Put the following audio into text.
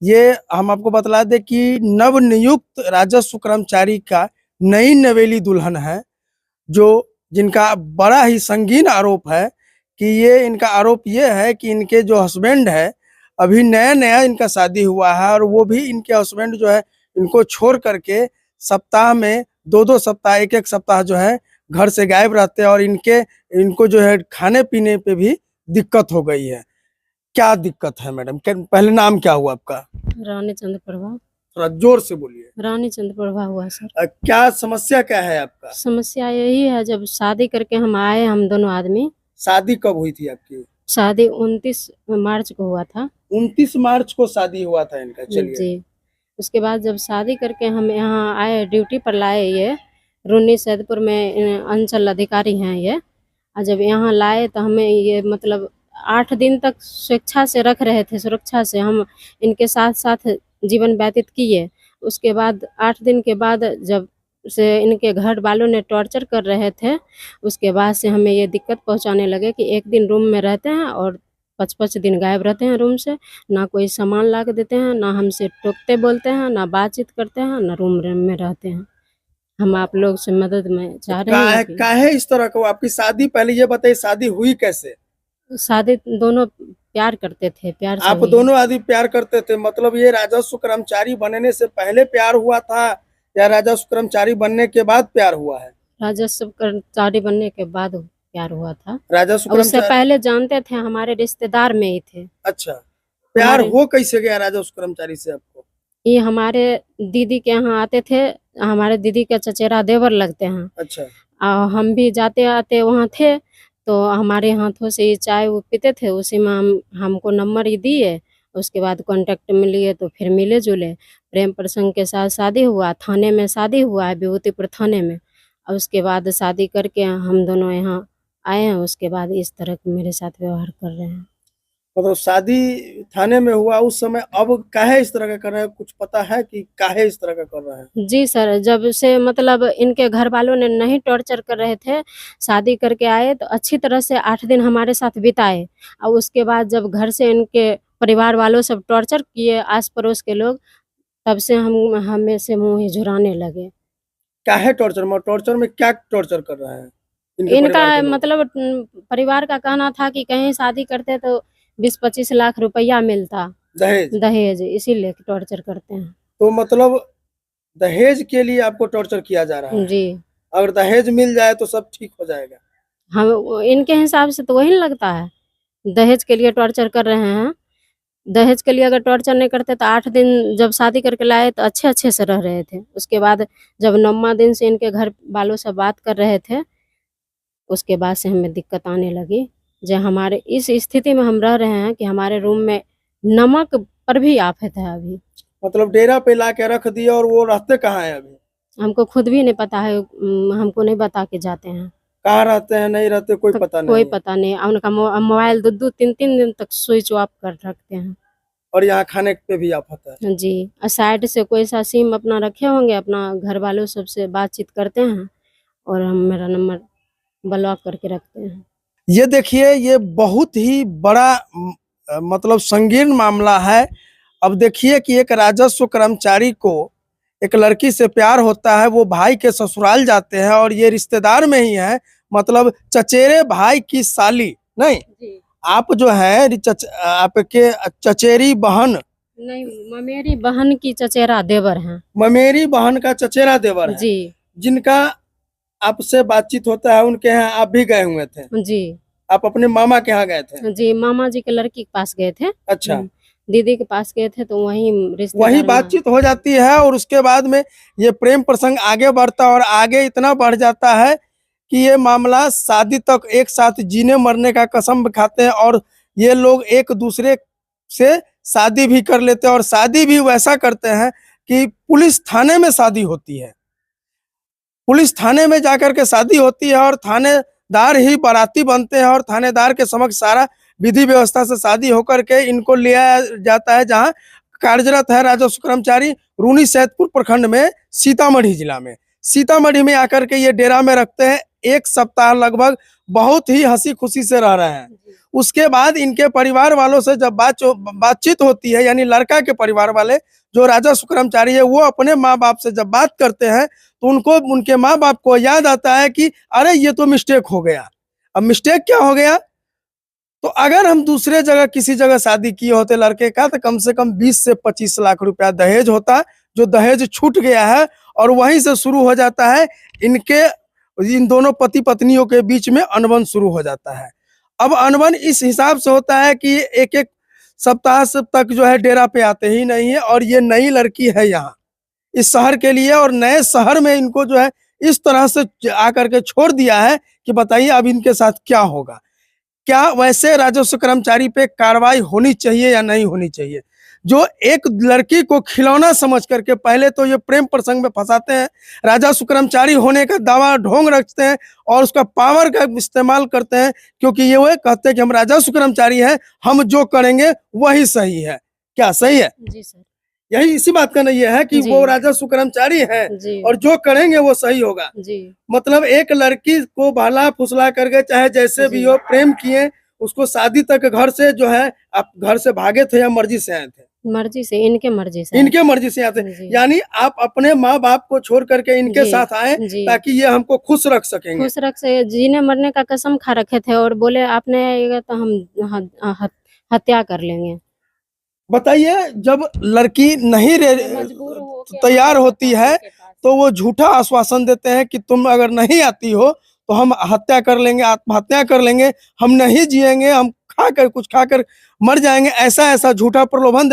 ये हम आपको बतला दें कि नवनियुक्त राजस्व कर्मचारी का नई नवेली दुल्हन है, जो जिनका बड़ा ही संगीन आरोप है कि ये इनका आरोप ये है कि इनके जो हस्बैंड है, अभी नया-नया इनका शादी हुआ है और वो भी इनके हस्बैंड जो है इनको छोड़ करके सप्ताह में 2-2 सप्ताह, 1-1 सप्ताह जो है घर से गायब रहते हैं और इनको जो है खाने-पीने पे भी दिक्कत हो गई है। क्या दिक्कत है मैडम? पहले नाम क्या हुआ आपका? रानी चंद्र प्रभा। थोड़ा जोर से बोलिए। रानी चंद्र प्रभा हुआ सर। क्या समस्या क्या है आपका? समस्या यही है, जब शादी करके हम आए, हम दोनों आदमी। शादी कब हुई थी आपकी? शादी 29 मार्च को हुआ था। 29 मार्च को शादी हुआ था इनका। चलिए। जी। उसके बाद जब शादी करके हम यहाँ आए, ड्यूटी पर लाए, ये रूनी सैदपुर में अंचल अधिकारी हैं ये। और जब यहाँ लाए तो हमें ये मतलब 8 दिन तक स्वेच्छा से रख रहे थे, सुरक्षा से हम इनके साथ साथ जीवन व्यतीत किए। उसके बाद 8 दिन के बाद जब से इनके घर वालों ने टॉर्चर कर रहे थे, उसके बाद से हमें ये दिक्कत पहुंचाने लगे कि एक दिन रूम में रहते हैं और 5-5 दिन गायब रहते हैं रूम से। ना कोई सामान ला के देते हैं, ना हमसे टोकते बोलते हैं, ना बातचीत करते हैं, ना रूम में रहते हैं। हम आप लोग से मदद में चाह रहे हैं कि काहे इस तरह का? आपकी शादी, पहले ये बताइए, शादी हुई कैसे? शादी दोनों प्यार करते थे, प्यार से आप हुई। दोनों आदमी प्यार करते थे, मतलब ये राजस्व कर्मचारी बनने से पहले प्यार हुआ था या राजस्व कर्मचारी बनने के बाद प्यार हुआ है? राजस्व कर्मचारी बनने के बाद प्यार हुआ था। राजस्व और उससे कर्मचारी। पहले जानते थे, हमारे रिश्तेदार में ही थे। अच्छा, प्यार हमारे हो कैसे गया राजस्व कर्मचारी से आपको? ये हमारे दीदी के यहाँ आते थे, हमारे दीदी का चचेरा देवर लगते हैं। अच्छा। हम भी जाते आते वहाँ थे, तो हमारे हाथों से ये चाय वो पीते थे, उसी में हमको नंबर ही दिए। उसके बाद कांटेक्ट में लिए तो फिर मिले जुले, प्रेम प्रसंग के साथ शादी हुआ। थाने में शादी हुआ है, विभूतिपुर थाने में। और उसके बाद शादी करके हम दोनों यहाँ आए हैं। उसके बाद इस तरह के मेरे साथ व्यवहार कर रहे हैं। मतलब शादी थाने में हुआ उस समय, अब काहे इस तरह का कर रहे हैं? कुछ पता है कि काहे इस तरह का कर रहे हैं? जी सर, जब से मतलब इनके घर वालों ने नहीं टॉर्चर कर रहे थे, शादी करके आए तो अच्छी तरह से 8 दिन हमारे साथ बिताए। और उसके बाद जब घर से इनके परिवार वालों सब टॉर्चर किए, आस-पड़ोस के लोग, तब से हम हमें से मुँह ही झुराने लगे। काहे टॉर्चर? टॉर्चर में क्या टॉर्चर कर रहे हैं इनके इनका परिवार के लोग? मतलब परिवार का कहना था कि कहीं शादी करते तो 20-25 लाख रुपया मिलता दहेज? दहेज, इसीलिए टॉर्चर करते हैं। तो मतलब दहेज के लिए आपको टॉर्चर किया जा रहा है? जी। अगर दहेज मिल जाए तो सब ठीक हो जाएगा? हम इनके हिसाब से तो वही ना लगता है, दहेज के लिए टॉर्चर कर रहे हैं। दहेज के लिए अगर टॉर्चर नहीं करते तो 8 दिन जब शादी करके लाए तो अच्छे-अच्छे से रह रहे थे। उसके बाद जब 9वाँ दिन से इनके घर वालों से बात कर रहे थे, उसके बाद से हमें दिक्कत आने लगी। जो हमारे इस स्थिति में हम रह रहे हैं कि हमारे रूम में नमक पर भी आफ़त है अभी। मतलब डेरा पे ला के रख दिया, और वो रहते कहाँ हैं अभी? हमको खुद भी नहीं पता है, हमको नहीं बता के जाते हैं। कहाँ रहते हैं, नहीं रहते, कोई पता नहीं कोई है। पता नहीं। उनका मोबाइल 2-2 3-3 दिन तक स्विच ऑफ कर रखते हैं। और यहाँ खाने पे भी आफत है। जी। साइड से कोई सा सिम अपना रखे होंगे, अपना घर वालों सबसे बातचीत करते हैं और हम मेरा नंबर ब्लॉक करके रखते हैं। ये देखिए, ये बहुत ही बड़ा मतलब संगीन मामला है। अब देखिए कि एक राजस्व कर्मचारी को एक लड़की से प्यार होता है, वो भाई के ससुराल जाते हैं और ये रिश्तेदार में ही है, मतलब चचेरे भाई की साली नहीं। जी। आप जो है आपके चचेरी बहन, नहीं, मेरी बहन की चचेरा देवर हैं। ममेरी बहन का चचेरा देवर है, जी। जिनका आपसे बातचीत होता है। उनके यहाँ आप भी गए हुए थे? जी। आप अपने मामा के यहाँ गए थे? जी, मामा जी के लड़की के पास गए थे। अच्छा। दीदी के पास गए थे तो वहीं वही रिश्तेदार में बातचीत हो जाती है और उसके बाद में ये प्रेम प्रसंग आगे बढ़ता और आगे इतना बढ़ जाता है कि ये मामला शादी तक एक साथ जीने मरने का कसम खाते हैं और ये लोग एक दूसरे से शादी भी कर लेते हैं और शादी भी वैसा करते हैं कि पुलिस थाने में शादी होती है। पुलिस थाने में जाकर के शादी होती है और थानेदार ही बाराती बनते हैं और थानेदार के समक्ष सारा विधि व्यवस्था से शादी होकर के इनको लिया जाता है, जहां कार्यरत है राजस्व कर्मचारी रूनी सैदपुर प्रखंड में, सीतामढ़ी जिला में। सीतामढ़ी में आकर के ये डेरा में रखते हैं, 1 सप्ताह लगभग बहुत ही हंसी खुशी से रह रहे हैं। उसके बाद इनके परिवार वालों से जब बातचीत होती है, यानी लड़का के परिवार वाले जो राजा शुक्राचार्य है वो अपने माँ बाप से जब बात करते हैं तो उनको उनके माँ बाप को याद आता है कि अरे ये तो मिस्टेक हो गया। अब मिस्टेक क्या हो गया, तो अगर हम दूसरे जगह किसी जगह शादी किए होते लड़के का तो कम से कम 20 से 25 लाख रुपया दहेज होता, जो दहेज छूट गया है और वहीं से शुरू हो जाता है इन दोनों पति पत्नियों के बीच में अनबन शुरू हो जाता है। अब अनबन इस हिसाब से होता है कि एक एक सप्ताह से तक जो है डेरा पे आते ही नहीं है, और ये नई लड़की है यहाँ इस शहर के लिए, और नए शहर में इनको जो है इस तरह से आकर के छोड़ दिया है कि बताइए अब इनके साथ क्या होगा। क्या वैसे राजस्व कर्मचारी पे कार्रवाई होनी चाहिए या नहीं होनी चाहिए, जो एक लड़की को खिलौना समझ करके पहले तो ये प्रेम प्रसंग में फंसाते हैं, राजस्व कर्मचारी होने का दावा ढोंग रखते हैं और उसका पावर का इस्तेमाल करते हैं, क्योंकि ये वो कहते हैं कि हम राजस्व कर्मचारी हैं, हम जो करेंगे वही सही है। क्या सही है? जी सर। यही इसी बात का नहीं है कि जी। वो राजस्व कर्मचारी है जी। और जो करेंगे वो सही होगा। जी। मतलब एक लड़की को बहला फुसला करके चाहे जैसे भी हो प्रेम किए, उसको शादी तक घर से जो है, आप घर से भागे थे या मर्जी से आए थे? मर्जी से, इनके मर्जी से। इनके मर्जी से आते, जी। यानी आप अपने माँ बाप को छोड़ करके इनके जी। साथ आए जी। ताकि ये हमको खुश रख सकेंगे। खुश रख से जीने मरने का कसम खा रखे थे और बोले आपने आएगा तो हम हत्या कर लेंगे। बताइए, जब लड़की नहीं मजबूर हो के तैयार होती है उनके पास। तो वो झूठा आश्वासन देते हैं कि तुम अगर नहीं आती हो तो हम हत्या कर लेंगे, आत्महत्या कर लेंगे, हम नहीं जिएंगे, हम कुछ खाकर मर जाएंगे, ऐसा झूठा प्रलोभन